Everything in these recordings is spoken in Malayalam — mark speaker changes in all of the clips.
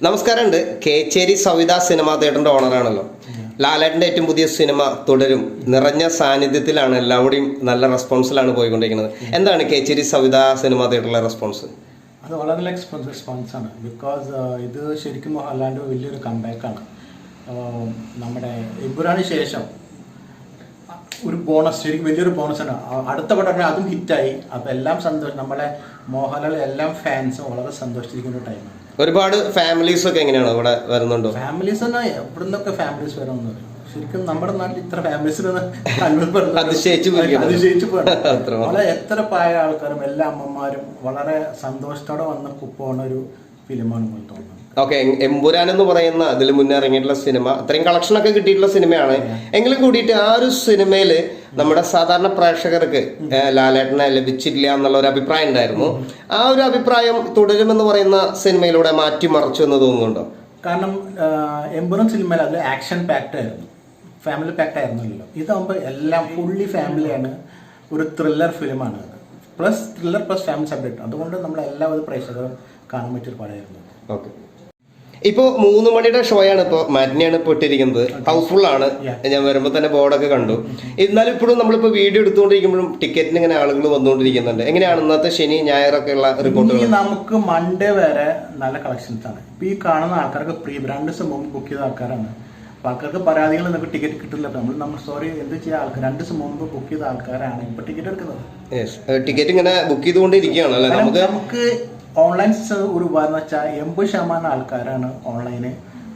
Speaker 1: നമസ്കാരമുണ്ട്. കേച്ചേരി സവിത സിനിമാ തിയേറ്ററിന്റെ ഓണറാണല്ലോ. ലാലേട്ടൻ്റെ ഏറ്റവും പുതിയ സിനിമ തുടരും നിറഞ്ഞ സാന്നിധ്യത്തിലാണ്, എല്ലാവരുടെയും നല്ല റെസ്പോൺസിലാണ് പോയിക്കൊണ്ടിരിക്കുന്നത്. എന്താണ് കേച്ചേരി സവിത സിനിമാ തിയേറ്ററിലെ റെസ്പോൺസ്?
Speaker 2: അത് വളരെ റെസ്പോൺസാണ്. ബിക്കോസ് ഇത് ശരിക്കും മോഹൻലാലിൻ്റെ വലിയൊരു കംബാക്കാണ്. നമ്മുടെ എമ്പുരാന് ശേഷം ഒരു ബോണസ്, ശരിക്കും വലിയൊരു ബോണസാണ്. അടുത്ത പടം അതും ഹിറ്റായി. അപ്പം എല്ലാം സന്തോഷം. നമ്മളെ മോഹൻലാൽ എല്ലാം ഫാൻസും വളരെ സന്തോഷിച്ചിരിക്കുന്ന ഒരു ടൈമാണ്.
Speaker 1: ഒരുപാട് ഫാമിലീസ് ഒക്കെ എങ്ങനെയാണ് ഇവിടെ വരുന്നുണ്ടോ?
Speaker 2: ഫാമിലീസ് തന്നെ എവിടെ നിന്നൊക്കെ ഫാമിലീസ് വരണമെന്ന് പറയും. ശരിക്കും നമ്മുടെ നാട്ടിൽ ഇത്ര ഫാമിലീസ് അതിശയിച്ചു പോകണം. വളരെ എത്ര പ്രായ ആൾക്കാരും എല്ലാ അമ്മമാരും വളരെ സന്തോഷത്തോടെ വന്ന് പോണ ഒരു ഫിലിമാണ് പോലെ തോന്നുന്നത്.
Speaker 1: ഓക്കെ, എമ്പുരാൻ എന്ന് പറയുന്ന അതിൽ മുന്നേ ഇറങ്ങിയിട്ടുള്ള സിനിമ അത്രയും കളക്ഷനൊക്കെ കിട്ടിയിട്ടുള്ള സിനിമയാണ്. എങ്കിലും കൂടിയിട്ട് ആ ഒരു സിനിമയില് നമ്മുടെ സാധാരണ പ്രേക്ഷകർക്ക് ലാലേട്ടനെ ലഭിച്ചില്ല എന്നുള്ള ഒരു അഭിപ്രായം ഉണ്ടായിരുന്നു. ആ ഒരു അഭിപ്രായം തുടരുമെന്ന് പറയുന്ന സിനിമയിലൂടെ മാറ്റിമറിച്ചു എന്ന് തോന്നുന്നുണ്ടോ?
Speaker 2: കാരണം എമ്പുരാൻ സിനിമയിൽ അത് ആക്ഷൻ പാക്ഡ് ആയിരുന്നു, ഫാമിലി പാക്ഡ് ആയിരുന്നല്ലോ. ഇതാകുമ്പോൾ എല്ലാം ഫുള്ളി ഫാമിലിയാണ്. ഒരു ത്രില്ലർ ഫിലിമാണ്, plus thriller plus family subject. അതുകൊണ്ട് നമ്മളെല്ലാവരും പ്രേക്ഷകരും കാണാൻ പറ്റിയൊരു പടമായിരുന്നു.
Speaker 1: ഓക്കെ, ഇപ്പോൾ 3 മണിയുടെ ഷോയാണ്, ഇപ്പോൾ മാറ്റിനെയാണ് ഇപ്പോൾ ഇട്ടിരിക്കുന്നത്. ഹൗസ്ഫുൾ ആണ്. ഞാൻ വരുമ്പോൾ തന്നെ ബോർഡൊക്കെ കണ്ടു. എന്നാലും ഇപ്പോഴും നമ്മളിപ്പോൾ വീഡിയോ എടുത്തുകൊണ്ടിരിക്കുമ്പോഴും ടിക്കറ്റിന് ഇങ്ങനെ ആളുകൾ വന്നുകൊണ്ടിരിക്കുന്നുണ്ട്. എങ്ങനെയാണ് ഇന്നത്തെ ശനി ഞായറൊക്കെ ഉള്ള റിപ്പോർട്ടുകൾ?
Speaker 2: നമുക്ക് മൺഡേ വരെ നല്ല കളക്ഷൻസ് ആണ്. ഇപ്പൊ ഈ കാണുന്ന ആൾക്കാർക്ക് 2 ദിവസം മുമ്പ് ബുക്ക് ചെയ്ത ആൾക്കാരാണ്. അപ്പൊ ആൾക്കാർക്ക് പരാതികൾ നമുക്ക് ടിക്കറ്റ് കിട്ടില്ല. നമ്മൾ സോറി എന്ത് ചെയ്യാൻ, ആൾക്കാർ 2 ദിവസം മുമ്പ് ബുക്ക് ചെയ്ത ആൾക്കാരാണ് ഇപ്പൊ ടിക്കറ്റ് എടുക്കുന്നത്.
Speaker 1: ടിക്കറ്റ് ഇങ്ങനെ ബുക്ക് ചെയ്തുകൊണ്ടിരിക്കുകയാണ് അല്ലേ?
Speaker 2: നമുക്ക് ഓൺലൈൻ ഒരു ഉപകാരം വെച്ചാൽ 80% ആൾക്കാരാണ് ഓൺലൈന്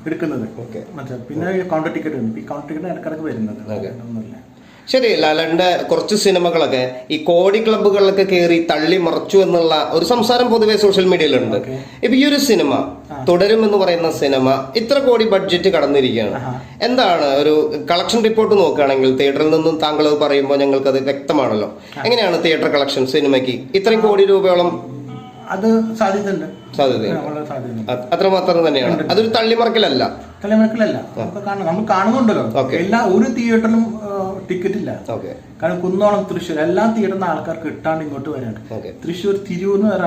Speaker 2: എടുക്കുന്നത്. പിന്നെ കൗണ്ടർ ടിക്കറ്റ് ഉണ്ട്. ഈ കൗണ്ടർ ടിക്കറ്റ് ഇടക്കിടക്ക് വരുന്നത് ഒന്നുമില്ല.
Speaker 1: ശരി, ലാലേട്ടൻ്റെ കുറച്ച് സിനിമകളൊക്കെ ഈ കോടി ക്ലബ്ബുകളിലൊക്കെ കയറി തള്ളി മറച്ചു എന്നുള്ള ഒരു സംസാരം പൊതുവെ സോഷ്യൽ മീഡിയയിലുണ്ട്. ഇപ്പൊ ഈ ഒരു സിനിമ തുടരും എന്ന് പറയുന്ന സിനിമ ഇത്ര കോടി ബഡ്ജറ്റ് കടന്നിരിക്കുകയാണ്. എന്താണ് ഒരു കളക്ഷൻ റിപ്പോർട്ട് നോക്കുകയാണെങ്കിൽ തിയേറ്ററിൽ നിന്നും താങ്കൾ പറയുമ്പോൾ ഞങ്ങൾക്കത് വ്യക്തമാണല്ലോ. എങ്ങനെയാണ് തിയേറ്റർ കളക്ഷൻ സിനിമയ്ക്ക് ഇത്രയും കോടി രൂപയോളം?
Speaker 2: അത് സാധ്യതയുണ്ട്.
Speaker 1: അത്രമാത്രം തന്നെയാണ്. അതൊരു തള്ളിമറക്കലല്ല.
Speaker 2: നമ്മൾ കാണുന്നുണ്ടല്ലോ, എല്ലാ ഒരു തിയേറ്ററിലും ടിക്കറ്റ് ഇല്ല. കാരണം കുന്നോളം, തൃശ്ശൂർ എല്ലാ തിയേറ്ററിൽ ആൾക്കാർക്ക് കിട്ടാണ്ട് ഇങ്ങോട്ട് വരാണ്ട്. തൃശ്ശൂർ, തിരൂരിന്ന് വരെ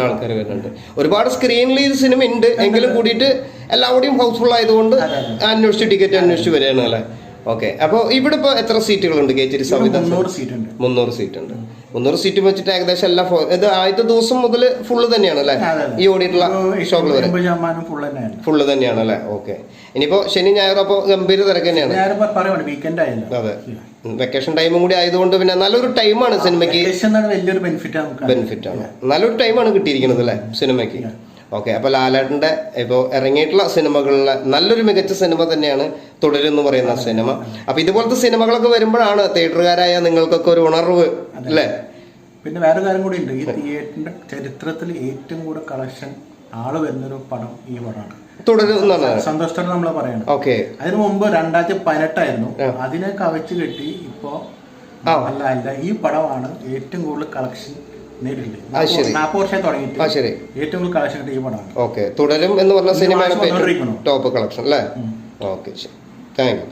Speaker 2: ആൾക്കാർ വരുന്നുണ്ട്. ഒരുപാട് സ്ക്രീനിൽ ഈ സിനിമ ഉണ്ട് എങ്കിലും കൂടിയിട്ട് എല്ലാവരുടെയും ഹൗസ്ഫുൾ ആയതുകൊണ്ട് അന്വേഷിച്ച് ടിക്കറ്റ് അന്വേഷിച്ച് വരികയാണ് അല്ലേ? ഓക്കെ, അപ്പോൾ ഇവിടെ ഇപ്പോൾ എത്ര സീറ്റുകളുണ്ട് കേച്ചേരി സവിത? 300 സീറ്റ് ഉണ്ട്.
Speaker 1: 300 സീറ്റ് വെച്ചിട്ട് ഏകദേശം എല്ലാ ഇത് ആദ്യത്തെ ദിവസം മുതൽ ഫുള്ള് തന്നെയാണ് അല്ലേ? ഈ ഓടിയിട്ടുള്ള ഷോകൾ വരെ ഫുള്ള് തന്നെയാണ് അല്ലേ? ഓക്കെ, ഇനിയിപ്പോ ശനി ഞായറും അപ്പോൾ ഗംഭീര തിരക്ക് തന്നെയാണ്. അതെ, വെക്കേഷൻ ടൈമും കൂടി ആയതുകൊണ്ട് പിന്നെ നല്ലൊരു ടൈമാണ് സിനിമയ്ക്ക്. ബെനിഫിറ്റ് ആണ്, നല്ലൊരു ടൈമാണ് കിട്ടിയിരിക്കുന്നത് അല്ലേ സിനിമയ്ക്ക്. ഓക്കെ, അപ്പോൾ ലാലേട്ടൻ്റെ ഇപ്പോൾ ഇറങ്ങിയിട്ടുള്ള സിനിമകളിലെ നല്ലൊരു മികച്ച സിനിമ തന്നെയാണ് തുടരുമെന്ന് പറയുന്ന സിനിമ. അപ്പോൾ ഇതുപോലത്തെ സിനിമകളൊക്കെ വരുമ്പോഴാണ് തിയേറ്ററുകാരായ നിങ്ങൾക്കൊക്കെ ഒരു ഉണർവ് അല്ലേ?
Speaker 2: പിന്നെ വേറെ കാര്യം കൂടി ഉണ്ട്. ഈ തിയേറ്ററിന്റെ ചരിത്രത്തിൽ ഏറ്റവും കൂടുതൽ കളക്ഷൻ ആള് വരുന്നൊരു പടം ഈ പടമാണ്.
Speaker 1: തുടരുന്നതാണ്
Speaker 2: സന്തോഷത്തോടെ നമ്മൾ പറയണം.
Speaker 1: ഓക്കെ,
Speaker 2: അതിനു മുമ്പ് 2018 ആയിരുന്നു. അതിനെ കവച്ച് കെട്ടി ഇപ്പോ അല്ല ഈ പടമാണ് ഏറ്റവും കൂടുതൽ കളക്ഷൻ നേരിട്ടുണ്ട്. 40 വർഷം തുടങ്ങിയിട്ട് ഏറ്റവും കൂടുതൽ കളക്ഷൻ കിട്ടിയ ഈ പടമാണ്.
Speaker 1: ഓക്കെ, തുടരും എന്ന് പറഞ്ഞ സിനിമ ടോപ്പ് കളക്ഷൻ അല്ലേ? Okay, thank you.